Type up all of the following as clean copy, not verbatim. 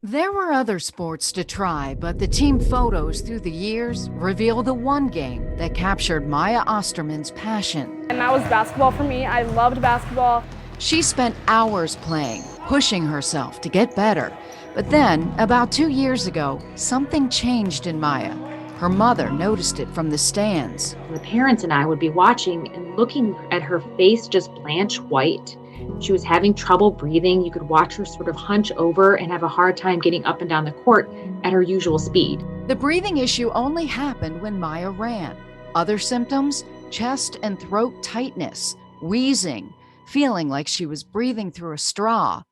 There were other sports to try, but the team photos through the years reveal the one game that captured Maya Austerman's passion. And that was basketball for me. I loved basketball. She spent hours playing, pushing herself to get better. But then, about 2 years ago, something changed in Maya. Her mother noticed it from the stands. The parents and I would be watching and looking at her face just blanche white. She was having trouble breathing. You could watch her sort of hunch over and have a hard time getting up and down the court at her usual speed. The breathing issue only happened when Maya ran. Other symptoms: chest and throat tightness, wheezing, feeling like she was breathing through a straw.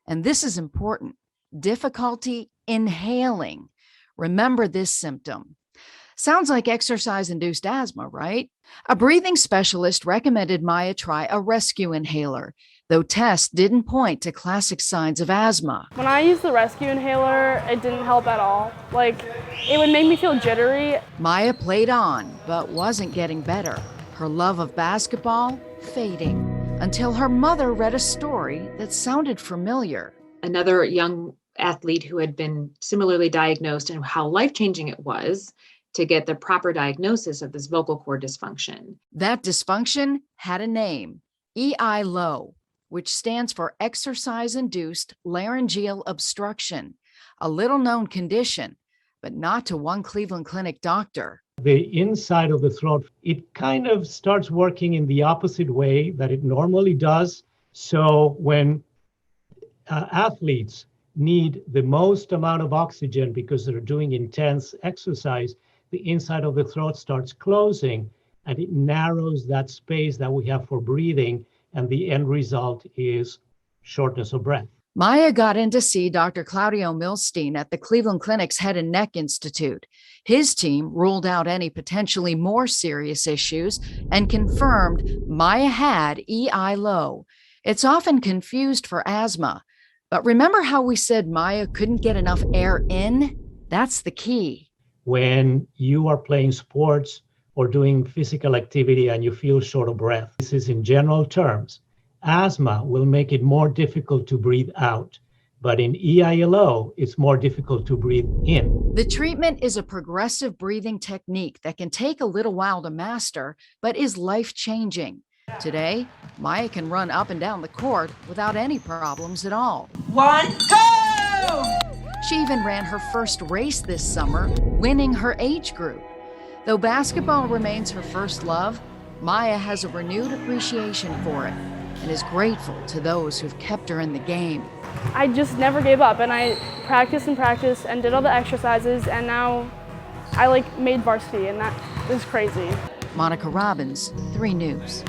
And this is important: difficulty inhaling. Remember this symptom. Sounds like exercise-induced asthma, right? A breathing specialist recommended Maya try a rescue inhaler, though tests didn't point to classic signs of asthma. When I used the rescue inhaler, it didn't help at all. It would make me feel jittery. Maya played on, but wasn't getting better. Her love of basketball fading, until her mother read a story that sounded familiar. Another young athlete who had been similarly diagnosed, and how life-changing it was to get the proper diagnosis of this vocal cord dysfunction. That dysfunction had a name: EILO, which stands for exercise-induced laryngeal obstruction, a little-known condition, but not to one Cleveland Clinic doctor. The inside of the throat, it kind of starts working in the opposite way that it normally does. So when athletes need the most amount of oxygen because they're doing intense exercise, the inside of the throat starts closing and it narrows that space that we have for breathing, and the end result is shortness of breath. Maya got in to see Dr. Claudio Milstein at the Cleveland Clinic's Head and Neck Institute. His team ruled out any potentially more serious issues and confirmed Maya had EILO. It's often confused for asthma, but remember how we said Maya couldn't get enough air in? That's the key. When you are playing sports or doing physical activity and you feel short of breath, this is in general terms. Asthma will make it more difficult to breathe out, but in EILO, it's more difficult to breathe in. The treatment is a progressive breathing technique that can take a little while to master, but is life-changing. Today, Maya can run up and down the court without any problems at all. 1, go! She even ran her first race this summer, winning her age group. Though basketball remains her first love, Maya has a renewed appreciation for it and is grateful to those who've kept her in the game. I just never gave up, and I practiced and did all the exercises, and now I made varsity, and that is crazy. Monica Robbins, 3 News.